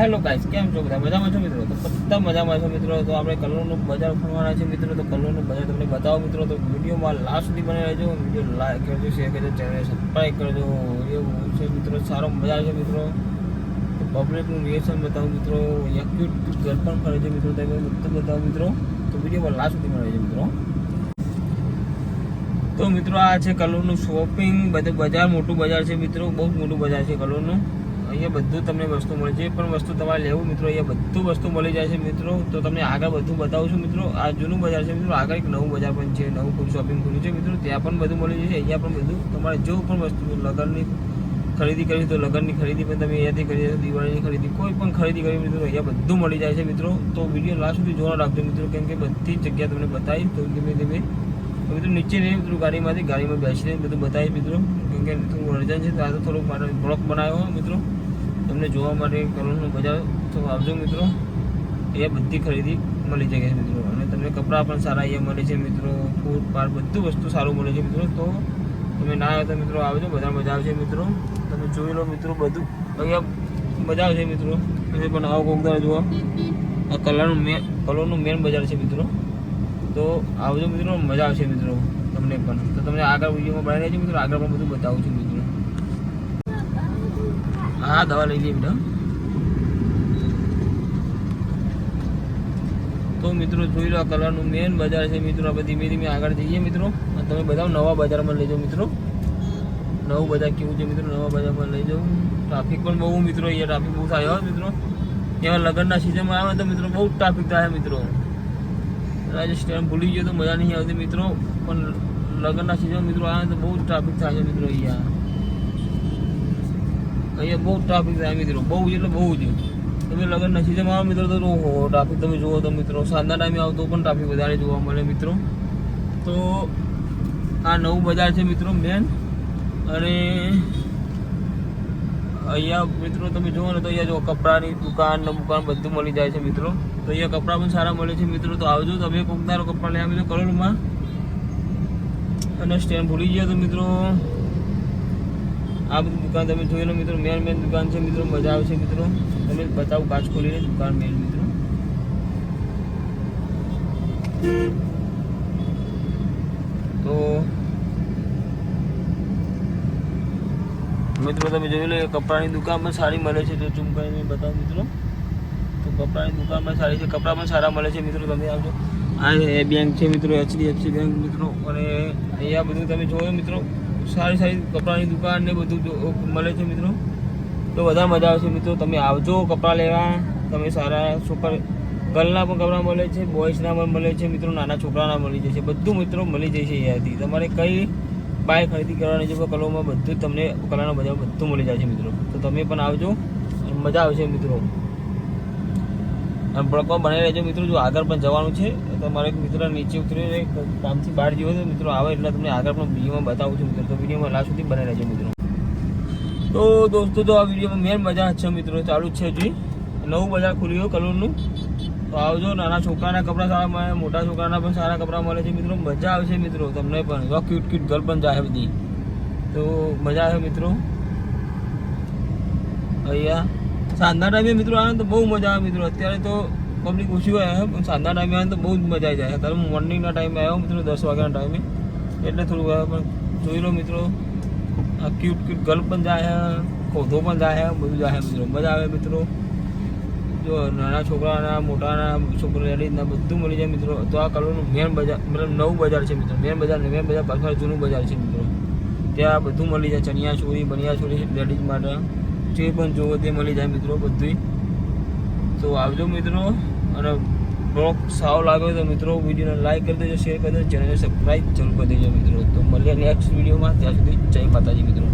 Hello guys, કેમ છો બધા? મજામાં છો મિત્રો? તો બધા મજામાં છો મિત્રો. તો આપણે કલોલનું બજાર ખોલવાના છે મિત્રો. તો કલોલનું બજાર તમને બતાવો મિત્રો. તો વિડીયોમાં લાસ્ટ સુધી બને રહેજો. વિડીયો લાઈક કરજો, શેર કરજો, ચેનલ સબસ્ક્રાઈબ કરજો. એવું છે મિત્રો, સારો મજા છે મિત્રો. તો પબ્લિકનું રિએક્શન બતાવું મિત્રો. ક્યુટ ઘર પણ કરે છે મિત્રો. તમે બધું બતાવો મિત્રો. તો વિડીયોમાં લાસ્ટ સુધી બને રહેજો મિત્રો. તો મિત્રો આ છે કલોલનું શોપિંગ બધું બજાર, મોટું બજાર છે મિત્રો. બહુ મોટું બજાર છે કલોલનું. અહીંયા બધું તમને વસ્તુ મળે, જે પણ વસ્તુ તમારે લેવું મિત્રો અહીંયા બધું વસ્તુ મળી જાય છે મિત્રો. તો તમને આગળ બધું બતાવું છું મિત્રો. આ જૂનું બજાર છે મિત્રો. આગળ એક નવું બજાર પણ છે, નવું ફૂડ શોપિંગ ખુલ્યું છે મિત્રો. ત્યાં પણ બધું મળી જાય છે. અહીંયા પણ બધું તમારે જો પણ વસ્તુ લગ્નની ખરીદી કરી તો લગ્નની ખરીદી પણ તમે અહીંયાથી કરી શકો. દિવાળીની ખરીદી કોઈ પણ ખરીદી કરી મિત્રો અહીંયા બધું મળી જાય છે મિત્રો. તો વિડીયો લાસ્ટ સુધી જોવા રાખજો મિત્રો, કેમ કે બધી જગ્યા તમને બતાવી. તો ધીમે ધીમે મિત્રો નીચે નહીં મિત્રો, ગાડીમાં બેસીને બધું બતાવી મિત્રો, કેમ કે થોડું અર્જન્ટ છે. તો આ તો થોડુંક મારે બ્લોગ બનાવ્યો મિત્રો તમને જોવા માટે કલોલનું બજાર. તો આવજો મિત્રો, અહીંયા બધી ખરીદી મળી જાય છે મિત્રો. અને તમને કપડાં પણ સારા અહીંયા મળે છે મિત્રો. ફૂડ પાર બધું વસ્તુ સારું મળે છે મિત્રો. તો તમે ના આવ્યો તો મિત્રો આવજો, બધા મજા આવશે મિત્રો. તમે જોઈ લો મિત્રો, બધું અહીંયા મજા આવશે મિત્રો. તમે પણ આવો કોકદાર જોવા. આ કલોલનું મેન બજાર છે મિત્રો. તો આવજો મિત્રો, મજા આવશે મિત્રો તમને પણ. તો તમને આગળ વિડીયોમાં બનાવી રહેજો મિત્રો. આગળ પણ બધું બતાવું છું મિત્રો. હા, દવા લઈ લઈએ બેટા. તો મિત્રો જોઈ લો, આ કલરનું મેન બજાર છે મિત્રો. આપણે ધીમે ધીમે આગળ જઈએ મિત્રો. અને તમે બધા નવા બજારમાં લઈ જાઓ મિત્રો. નવું બજાર કેવું છે મિત્રો, નવા બજારમાં લઈ જાઉં. ટ્રાફિક પણ બહુ મિત્રો, અહીંયા ટ્રાફિક બહુ થાય મિત્રો. એમાં લગ્નના સિઝનમાં આવે તો મિત્રો બહુ ટ્રાફિક થાય મિત્રો. રાજસ્થાન ભૂલી ગયો તો મજા નહીં આવતી મિત્રો. પણ લગ્નના સિઝન મિત્રો આવે તો બહુ ટ્રાફિક થાય છે મિત્રો. અહીંયા બહુ ટ્રાફિક થાય મિત્રો, બહુ એટલે બહુ જ. તમે લગ્નના સિઝનમાં આવો મિત્રો તો ઓહો ટ્રાફિક તમે જુઓ તો મિત્રો. સાંજના ટાઈમે આવો તો પણ ટ્રાફિક વધારે જોવા મળે મિત્રો. તો આ નવું બજાર છે મિત્રો મેન. અને અહીંયા મિત્રો તમે જુઓ ને તો અહીંયા જો કપડાની દુકાન બધું મળી જાય છે મિત્રો. તો અહીંયા કપડાં પણ સારા મળે છે મિત્રો. તો આવજો તમે કોકદારો કપડાં લેવા મિત્રો કલોલમાં. અને સ્ટેન્ડ ભૂલી ગયા તો મિત્રો આ બધી દુકાન તમે જોઈ લો મિત્રો. મેન દુકાન છે મિત્રો, મજા આવશે મિત્રો. તમે બતાવું કાચ ખોલીને દુકાન મેન મિત્રો. તો મિત્રો તમે જોઈ લો કપડાની દુકાન પણ સારી મળે છે. તો ઝૂમ કરીને બતાવો મિત્રો. તો કપડાની દુકાન પણ સારી છે, કપડાં પણ સારા મળે છે મિત્રો. તમે આવજો. આ બેંક છે મિત્રો, HDFC બેંક મિત્રો. અને અહીંયા બધું તમે જોયો મિત્રો, સારી કપડાની દુકાન ને બધું મળે છે મિત્રો. તો વધારે મજા આવશે મિત્રો. તમે આવજો કપડાં લેવા. તમે સારા ગર્લના પણ કપડાં મળે છે, બોયઝના પણ મળે છે મિત્રો. નાના છોકરાના મળી જશે, બધું મિત્રો મળી જશે અહીંયાથી. તમારે કઈ બાય ખરીદી કરવાની છે કલોલમાં બધું જ તમને કલરના બજાર બધું મળી જાય છે મિત્રો. તો તમે પણ આવજો, મજા આવશે મિત્રો. અને બ્લોગમાં બનાવી રહેજો મિત્રો. જો આગળ પણ જવાનું છે તમારે મિત્રો નીચે ઉતરીને કામથી બહાર જવો તો મિત્રો આવે એટલે તમને આગળ પણ વિડીયોમાં બતાવું છું મિત્રો. તો વિડીયોમાં લાસ્ટ સુધી બનાવી રહેજો મિત્રો. તો દોસ્તો તો આ વિડીયોમાં મેન મજા છે મિત્રો, ચાલુ જ છે. હજી નવું બજાર ખુલ્યું કલોલનું. તો આવજો. નાના છોકરાના કપડાં સારા મળે, મોટા છોકરાના પણ સારા કપડાં મળે છે મિત્રો. મજા આવશે મિત્રો તમને પણ. ક્યુટ ગર્લ પણ જાય બધી. તો મજા આવે મિત્રો. અહીંયા સાંજના ટાઈમે મિત્રો આવે તો બહુ મજા આવે મિત્રો. અત્યારે તો પબ્લિક ઓછી હોય, પણ સાંજના ટાઈમે આવે તો બહુ જ મજા આવી જાય. અત્યારે મોર્નિંગના ટાઈમે આવ્યો મિત્રો, 10 વાગ્યાના ટાઈમે એટલે થોડું આવ્યો. પણ જોઈ લો મિત્રો, આ ક્યુટ ગર્લ પણ જાય, ખોધો પણ જાય, બધું જાય મિત્રો. મજા આવે મિત્રો. જો નાના છોકરાના, મોટાના, છોકરા લેડીઝના બધું મળી જાય મિત્રો. તો આ કલોલનું મેન બજાર મતલબ નવું બજાર છે મિત્રો. મેન બજાર પાછળ જૂનું બજાર છે મિત્રો. ત્યાં બધું મળી જાય. ચણિયા ચોળી, બનિયા ચોળી લેડીઝ માટે જે પણ જોવો તે મળી જાય મિત્રો બધું. તો આવજો મિત્રો. અને બ્લોગ સારો લાગ્યો તો મિત્રો વિડીયોને લાઈક કરી દેજો, શેર કરી દેજો, ચેનલને સબસ્ક્રાઈબ જરૂર કરી દેજો મિત્રો. તો મળીએ નેક્સ્ટ વિડીયોમાં. ત્યાં સુધી જય માતાજી મિત્રો.